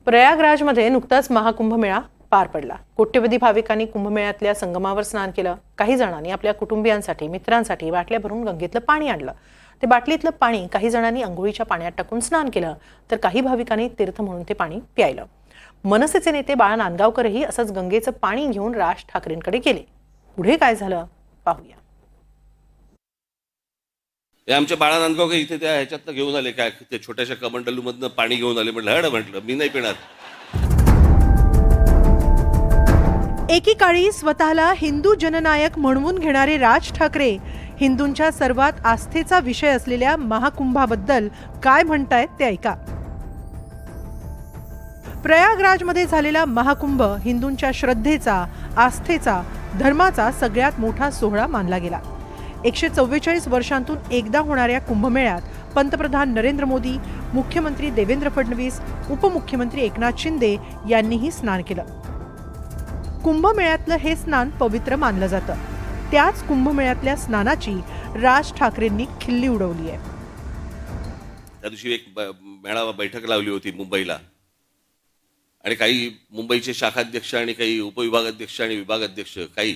प्रयागराजमध्ये नुकताच महाकुंभमेळा पार पडला। कोट्यवधी भाविकांनी कुंभमेळ्यातल्या संगमावर स्नान केलं। काही जणांनी आपल्या कुटुंबियांसाठी, मित्रांसाठी बाटल्या भरून गंगेतलं पाणी आणलं। ते बाटलीतलं पाणी काही जणांनी अंघोळीच्या पाण्यात टाकून स्नान केलं, तर काही भाविकांनी तीर्थ म्हणून ते पाणी प्यायलं। मनसेचे नेते बाळा नांदगावकरही असंच गंगेचं पाणी घेऊन राज ठाकरेंकडे गेले। पुढे काय झालं पाहूया। आमच्या बाळा नांदगावकर इथे त्या ह्याच्यातनं घेऊन आले, काय ते छोट्याशा कमंडलूमधनं पाणी घेऊन आले। म्हटलं मी नाही पिणार। एकीकाळी स्वतःला हिंदू जननायक म्हणवून घेणारे राज ठाकरे हिंदूंच्या सर्वात आस्थेचा विषय असलेल्या महाकुंभाबद्दल काय म्हणतायत ते ऐका। प्रयागराजमध्ये झालेला महाकुंभ हिंदूंच्या श्रद्धेचा, आस्थेचा, धर्माचा सगळ्यात मोठा सोहळा मानला गेला। 144 वर्षांतून एकदा होणाऱ्या कुंभमेळ्यात पंतप्रधान नरेंद्र मोदी, मुख्यमंत्री देवेंद्र फडणवीस, उपमुख्यमंत्री एकनाथ शिंदे यांनीही स्नान केलं। कुंभमेळ्यातलं हे स्नान पवित्र मानलं जातं। त्याच कुंभमेळ्यातल्या स्नानाची राज ठाकरेंनी खिल्ली उडवली आहे। त्या दिवशी एक मेळावा बैठक लावली होती मुंबईला, आणि काही मुंबईचे शाखाध्यक्ष आणि काही उपविभागाध्यक्ष आणि विभागाध्यक्ष काही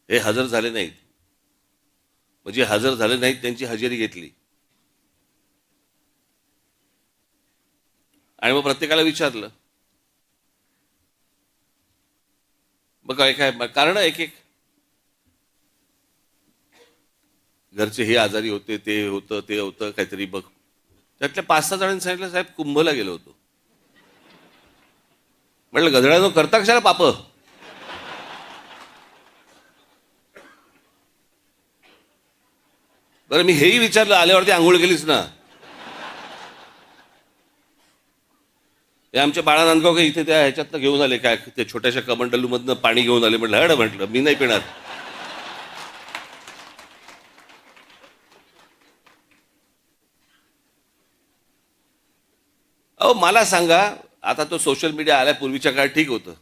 हे हजर झाले नाहीत। म्हणजे हजर झाले नाहीत त्यांची हजेरी घेतली, आणि मग प्रत्येकाला विचारलं, मग काय काय कारण एक एक घरचे हे आजारी होते, ते होतं काहीतरी। बघ त्यातल्या 5-6 जणांनी सांगितलं, साहेब कुंभला गेलो होतो। म्हटलं गधड्यानो, करता कशाला पाप? बरं मी हेही विचारलं, आल्यावरती आंघोळ केलीच ना? आमच्या बाळा नांदगावकर इथे त्या ह्याच्यातनं घेऊन आले, काय ते छोट्याशा कमंडलूमधनं पाणी घेऊन आले। म्हटलं मी नाही पिणार। अहो मला सांगा, आता तो सोशल मीडिया आल्यापूर्वीच्या काळात ठीक होतं।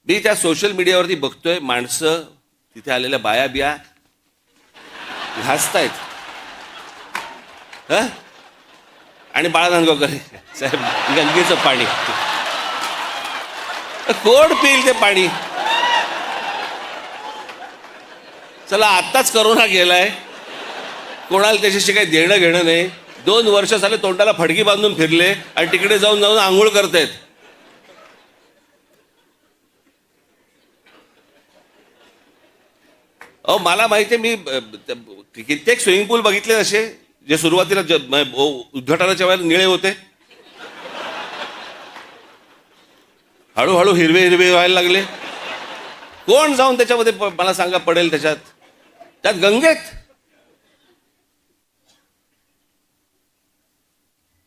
मी त्या सोशल मीडियावरती बघतोय, माणसं तिथे आलेल्या बाया बिया हसतायत, आणि बाळा नांदगावकर साहेब गंगेचं पाणी कोण पिईल ते पाणी? चला आत्ताच करोना गेलाय, कोणाला त्याच्याशी काही देणं घेणं नाही। 2 वर्ष झाले तोंडाला फडकी बांधून फिरले, आणि तिकडे जाऊन आंघोळ करतायत। अहो मला माहिती आहे, मी कित्येक स्विमिंग पूल बघितले असे, जे सुरुवातीला उद्घाटनाच्या वेळेला निळे होते, हळूहळू हिरवे हिरवे व्हायला लागले। कोण जाऊन त्याच्यामध्ये मला सांगा पडेल त्यात गंगेत?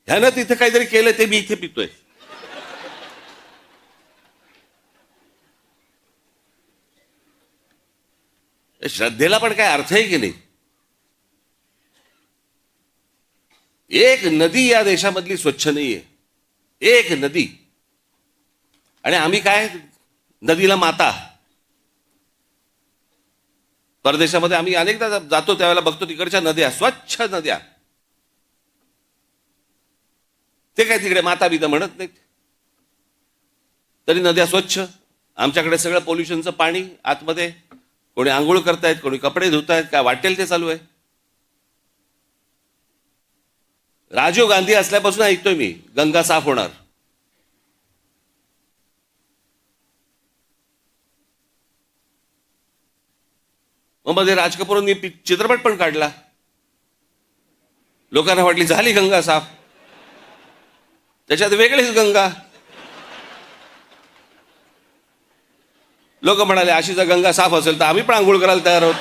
ह्यानं तिथे काहीतरी केलं, ते मी इथे पितोय। श्रद्धेला पण काय अर्थ आहे की नाही? एक नदी या देशामधली स्वच्छ नाहीये, एक नदी। आणि आम्ही काय नदीला माता। परदेशामध्ये आम्ही अनेकदा जातो, त्यावेळेला बघतो तिकडच्या नद्या स्वच्छ नद्या, ते काय तिकडे माता बिता म्हणत नाहीत, तरी नद्या स्वच्छ। आमच्याकडे सगळं पोल्युशनचं पाणी आतमध्ये, कोणी आंघोळ करतायत, कोणी कपडे धुतायत, काय वाटेल ते चालू आहे। राजीव गांधी असल्यापासून ऐकतोय मी, गंगा साफ होणार। मग मध्ये राज कपूरांनी चित्रपट पण काढला, लोकांना वाटली झाली गंगा साफ, त्याच्यात वेगळीच गंगा। लोक म्हणाले, अशी जर गंगा साफ असेल तर आम्ही पण आंघोळ करायला तयार आहोत।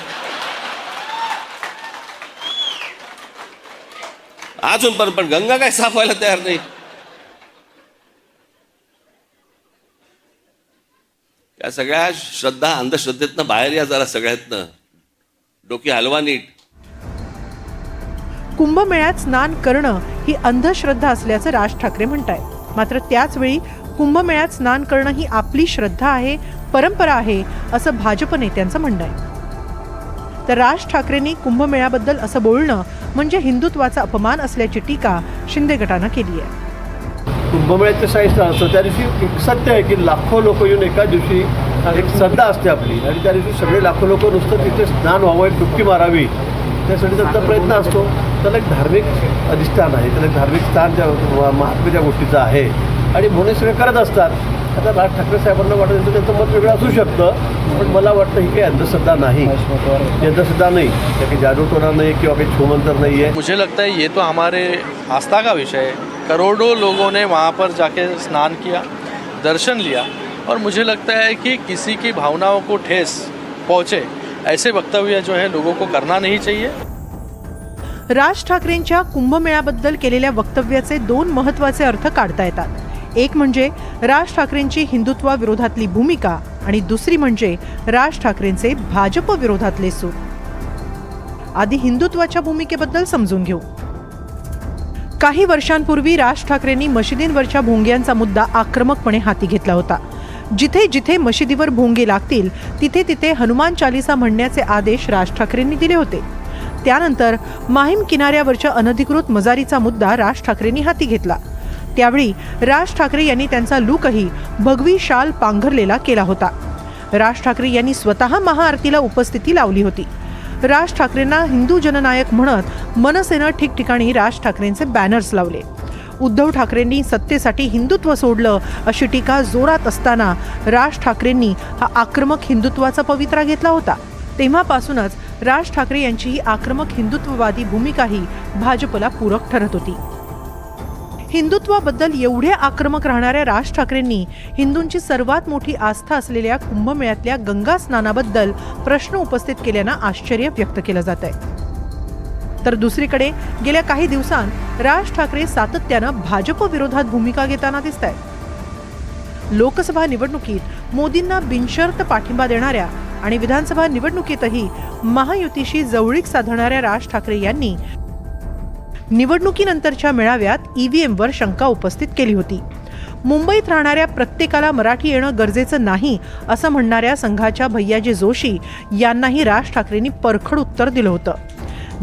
अजून पण गंगा काय साफ व्हायला तयार नाही। या सगळ्या श्रद्धा अंधश्रद्धेतनं बाहेर या जरा, सगळ्यातनं डोकी हलवा नीट। कुंभमेळ्यात स्नान करणं ही अंधश्रद्धा असल्याचं राज ठाकरे म्हणतायत। मात्र त्याच वेळी कुंभमेळ्यात स्नान करणं ही आपली श्रद्धा आहे, परंपरा आहे, असं भाजप नेत्यांचं म्हणणं आहे। तर राज ठाकरेंनी कुंभमेळ्याबद्दल असं बोलणं म्हणजे हिंदुत्वाचा अपमान असल्याची टीका शिंदे गटानं केली आहे. कुंभमेळ्याचं साहित्य असतं त्या दिवशी एक सत्य आहे की लाखो लोक येऊन एका दिवशी एक श्रद्धा असते आपली आणि त्या दिवशी सगळे लाखो लोक नुसतं तिथे स्नान व्हावं, एक डुबकी मारावी, त्यासाठी त्यांचा प्रयत्न असतो. त्याला एक धार्मिक अधिष्ठान आहे, त्याला एक धार्मिक स्थान ज्या महात्म्य ज्या गोष्टीचं आहे आणि म्हणून सगळे करत असतात. आता राज ठाकरे साहेबांना वाटत होतं त्यांचं मत वेगळं असू शकतं, पण मला वाटतं ही काही अंधश्रद्धा नाही, अंधश्रद्धा नाही, त्या काही जादूटोना नाही किंवा काही छूमंतर नाही आहे. मुझे लगता है ये तो हमारे आस्था का विषय है. करोड़ों लोगों ने वहाँ पर जाके स्नान किया, दर्शन लिया और मुझे लगता है कि किसी की भावनाओं को ठेस पहुँचे ऐसे वक्तव्य जो है लोगों को करना नहीं चाहिए. राज ठाकरेंच्या कुंभमेळ्याबद्दल केलेल्या वक्तव्याचे दोन महत्त्वाचे अर्थ काढता येतात. एक म्हणजे राज ठाकरेंची हिंदुत्वाविरोधातली भूमिका आणि दुसरी म्हणजे राज ठाकरेंचे भाजप विरोधातले सूर. आधी हिंदुत्वाच्या भूमिकेबद्दल समजून घेऊ. काही वर्षांपूर्वी राज ठाकरेंनी मशिदींवरच्या भोंग्यांचा मुद्दा आक्रमकपणे हाती घेतला होता. जिथे जिथे मशिदीवर भोंगे लागतील तिथे तिथे हनुमान चालीसा म्हणण्याचे आदेश राज ठाकरेंनी दिले होते. त्यानंतर माहीम किनाऱ्यावरच्या अनधिकृत मजारीचा मुद्दा राज ठाकरेंनी हाती घेतला. त्यावेळी राज ठाकरे यांनी त्यांचा लूकही भगवी शाल पांघरलेला केला होता. राज ठाकरे यांनी स्वतः महाआरतीला उपस्थिती लावली होती. राज ठाकरेंना हिंदू जननायक म्हणत मनसेनं ठिकठिकाणी राज ठाकरेंचे बॅनर्स लावले. उद्धव ठाकरेंनी सत्तेसाठी हिंदुत्व सोडलं अशी टीका जोरात असताना राज ठाकरेंनी हा आक्रमक हिंदुत्वाचा पवित्रा घेतला होता. तेव्हापासूनच राज ठाकरे यांची ही आक्रमक हिंदुत्ववादी भूमिकाही भाजपला पूरक ठरत होती. हिंदुत्वाबद्दल एवढे आक्रमक राहणाऱ्या राज ठाकरेंनी हिंदूंची सर्वात मोठी आस्था असलेल्या कुंभमेळ्यातल्या गंगा स्नानाबद्दल प्रश्न उपस्थित केल्यानं आश्चर्य व्यक्त केलं जात आहे. तर दुसरीकडे गेल्या काही दिवसांत राज ठाकरे सातत्यानं भाजप विरोधात भूमिका घेताना दिसत आहेत. लोकसभा निवडणुकीत मोदींना बिनशर्त पाठिंबा देणाऱ्या आणि विधानसभा निवडणुकीतही महायुतीशी जवळीक साधणाऱ्या राज ठाकरे यांनी निवडणुकीनंतरच्या मेळाव्यात ईव्हीएमवर शंका उपस्थित केली होती. मुंबईत राहणाऱ्या प्रत्येकाला मराठी येणं गरजेचं नाही असं म्हणणाऱ्या संघाच्या भैयाजी जोशी यांनाही राज ठाकरेंनी परखड उत्तर दिलं होतं.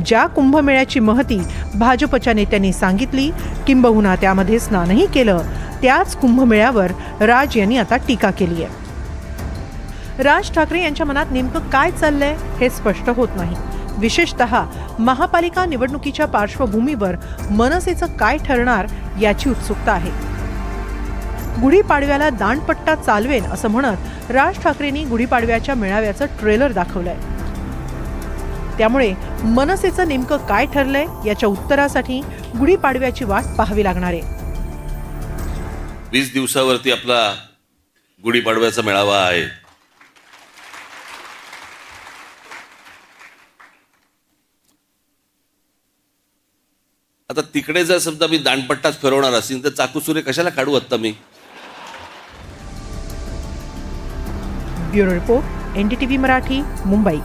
ज्या कुंभमेळ्याची महती भाजपच्या नेत्यांनी सांगितली, किंबहुना त्यामध्ये स्नानही केलं, त्याच कुंभमेळ्यावर राज यांनी आता टीका केली आहे. राज ठाकरे यांच्या मनात नेमकं काय चाललंय हे स्पष्ट होत नाही. विशेषतः महापालिका निवडणुकीच्या पार्श्वभूमीवर मनसेचं काय ठरणार याची उत्सुकता आहे. गुढीपाडव्याला दांडपट्टा चालवेन असं म्हणत राज ठाकरेंनी गुढीपाडव्याच्या मेळाव्याचं ट्रेलर दाखवलंय. त्यामुळे मनसेचं नेमकं काय ठरलंय याच्या उत्तरासाठी गुढीपाडव्याची वाट पाहावी लागणार आहे. 20 दिवसावरती आपला गुढीपाडव्याचा मेळावा आहे. आता तिकडे जर समजा मी दांडपट्टाच फिरवणार असेल तर चाकूसुरे कशाला काढू आत्ता मी. Bureau report, NDTV Marathi, Mumbai.